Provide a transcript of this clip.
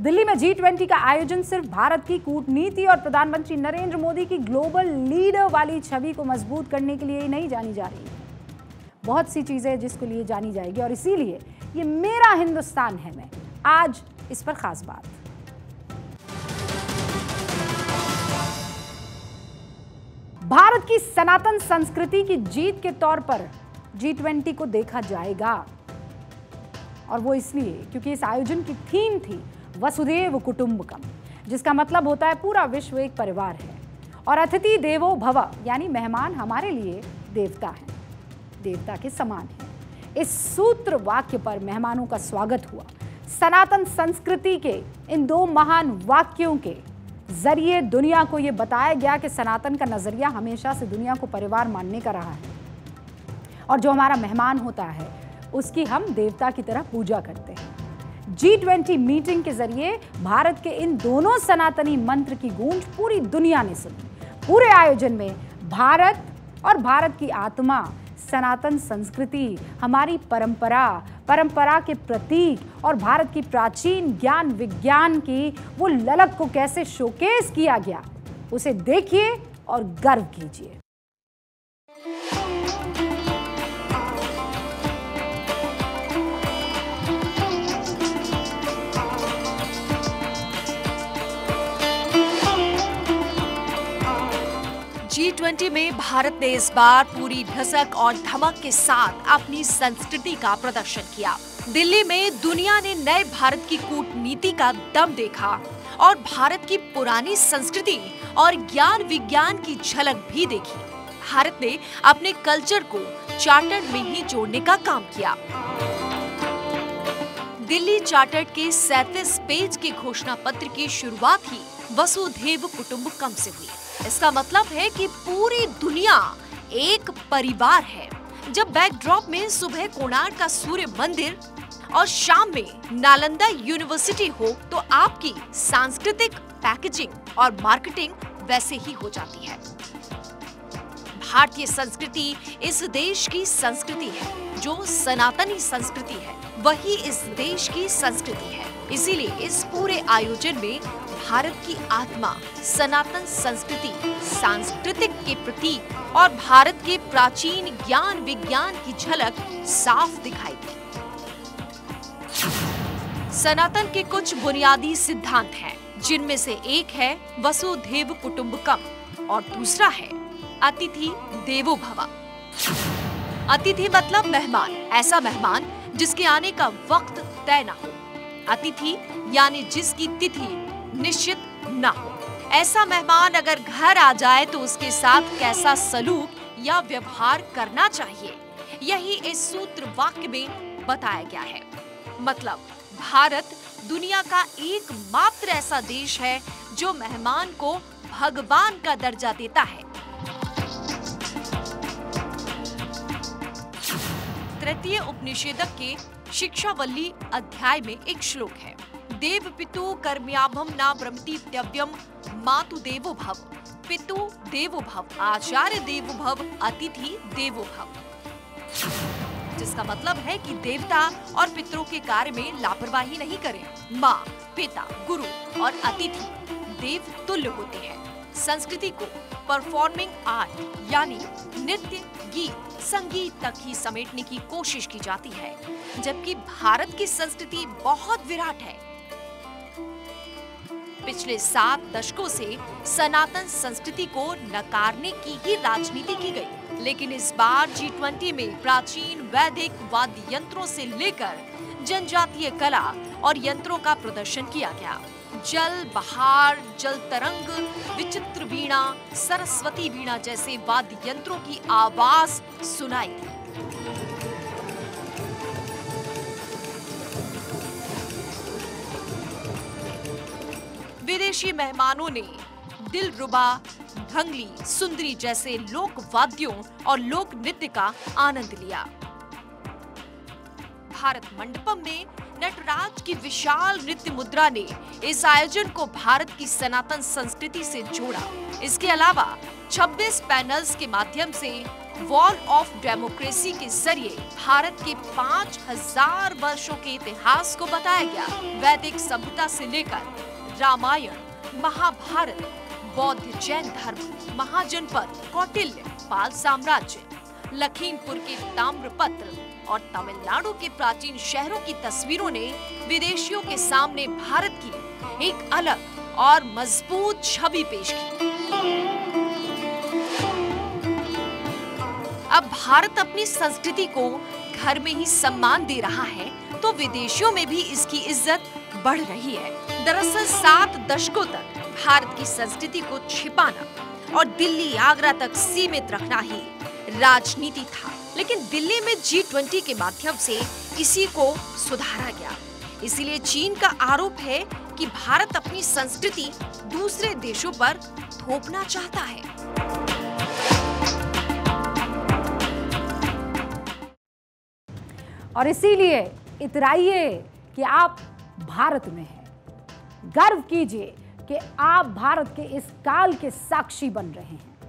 दिल्ली में G20 का आयोजन सिर्फ भारत की कूटनीति और प्रधानमंत्री नरेंद्र मोदी की ग्लोबल लीडर वाली छवि को मजबूत करने के लिए ही नहीं जानी जा रही है। बहुत सी चीजें जिसको लिए जानी जाएगी और इसीलिए ये मेरा हिंदुस्तान है में आज इस पर खास बात। भारत की सनातन संस्कृति की जीत के तौर पर G20 को देखा जाएगा और वो इसलिए क्योंकि इस आयोजन की थीम थी वसुधैव कुटुंबकम, जिसका मतलब होता है पूरा विश्व एक परिवार है और अतिथि देवो भव यानी मेहमान हमारे लिए देवता है, देवता के समान है। इस सूत्र वाक्य पर मेहमानों का स्वागत हुआ। सनातन संस्कृति के इन दो महान वाक्यों के जरिए दुनिया को यह बताया गया कि सनातन का नजरिया हमेशा से दुनिया को परिवार मानने का रहा है और जो हमारा मेहमान होता है उसकी हम देवता की तरह पूजा करते हैं। G20 मीटिंग के जरिए भारत के इन दोनों सनातनी मंत्र की गूंज पूरी दुनिया ने सुनी। पूरे आयोजन में भारत और भारत की आत्मा, सनातन संस्कृति, हमारी परंपरा के प्रतीक और भारत की प्राचीन ज्ञान विज्ञान की वो ललक को कैसे शोकेस किया गया, उसे देखिए और गर्व कीजिए। G20 में भारत ने इस बार पूरी धसक और धमक के साथ अपनी संस्कृति का प्रदर्शन किया। दिल्ली में दुनिया ने नए भारत की कूटनीति का दम देखा और भारत की पुरानी संस्कृति और ज्ञान विज्ञान की झलक भी देखी। भारत ने अपने कल्चर को चार्टर्ड में ही जोड़ने का काम किया। दिल्ली चार्टर्ड के 37 पेज के घोषणा पत्र की शुरुआत ही वसुधैव कुटुंबकम से हुई। इसका मतलब है कि पूरी दुनिया एक परिवार है। जब बैकड्रॉप में सुबह कोणार्क का सूर्य मंदिर और शाम में नालंदा यूनिवर्सिटी हो तो आपकी सांस्कृतिक पैकेजिंग और मार्केटिंग वैसे ही हो जाती है। भारतीय संस्कृति इस देश की संस्कृति है, जो सनातनी संस्कृति है वही इस देश की संस्कृति है। इसीलिए इस पूरे आयोजन में भारत की आत्मा, सनातन संस्कृति, सांस्कृतिक के प्रतीक और भारत के प्राचीन ज्ञान विज्ञान की झलक साफ दिखाई दी। सनातन के कुछ बुनियादी सिद्धांत हैं, जिनमें से एक है वसुधैव कुटुंबकम और दूसरा है अतिथि देवो भव। अतिथि मतलब मेहमान, ऐसा मेहमान जिसके आने का वक्त तय न हो। अतिथि यानी जिसकी तिथि निश्चित न हो। ऐसा मेहमान अगर घर आ जाए तो उसके साथ कैसा सलूक या व्यवहार करना चाहिए, यही इस सूत्र वाक्य में बताया गया है। मतलब भारत दुनिया का एकमात्र ऐसा देश है जो मेहमान को भगवान का दर्जा देता है। तृतीय उपनिषेदक के शिक्षावल्ली अध्याय में एक श्लोक है, देव पितु कर्म्याभम ना ब्रह्मतित्यव्यम मातु देवो भव, पितु देवो भव, आचार्य देवो भव, अतिथि देवो भव। जिसका मतलब है कि देवता और पितरों के कार्य में लापरवाही नहीं करें। माँ, पिता, गुरु और अतिथि देव तुल्य होते हैं। संस्कृति को परफॉर्मिंग आर्ट यानी नृत्य, गीत, संगीत तक ही समेटने की कोशिश की जाती है, जबकि भारत की संस्कृति बहुत विराट है। पिछले 7 दशकों से सनातन संस्कृति को नकारने की ही राजनीति की गई, लेकिन इस बार G20 में प्राचीन वैदिक वाद्य यंत्रों से लेकर जनजातीय कला और यंत्रों का प्रदर्शन किया गया। जल बहार, जल तरंग, विचित्र वीणा, सरस्वती वीणा जैसे वाद्य यंत्रों की आवाज सुनाई दी। विदेशी मेहमानों ने दिलरुबा, भंगली, सुंदरी जैसे लोक वाद्यों और लोक नृत्य का आनंद लिया। भारत मंडपम में नटराज की विशाल नृत्य मुद्रा ने इस आयोजन को भारत की सनातन संस्कृति से जोड़ा। इसके अलावा 26 पैनल्स के माध्यम से वॉल ऑफ डेमोक्रेसी के जरिए भारत के 5000 वर्षों के इतिहास को बताया गया। वैदिक सभ्यता से लेकर रामायण, महाभारत, बौद्ध जैन धर्म, महाजनपद, कौटिल्य, पाल साम्राज्य, लखीमपुर के ताम्रपत्र और तमिलनाडु के प्राचीन शहरों की तस्वीरों ने विदेशियों के सामने भारत की एक अलग और मजबूत छवि पेश की। अब भारत अपनी संस्कृति को घर में ही सम्मान दे रहा है तो विदेशियों में भी इसकी इज्जत बढ़ रही है। दरअसल 7 दशकों तक भारत की संस्कृति को छिपाना और दिल्ली आगरा तक सीमित रखना ही राजनीति था, लेकिन दिल्ली में G20 के माध्यम से इसी को सुधारा गया। इसीलिए चीन का आरोप है कि भारत अपनी संस्कृति दूसरे देशों पर थोपना चाहता है। और इसीलिए इतराइए कि आप भारत में हैं। गर्व कीजिए कि आप भारत के इस काल के साक्षी बन रहे हैं।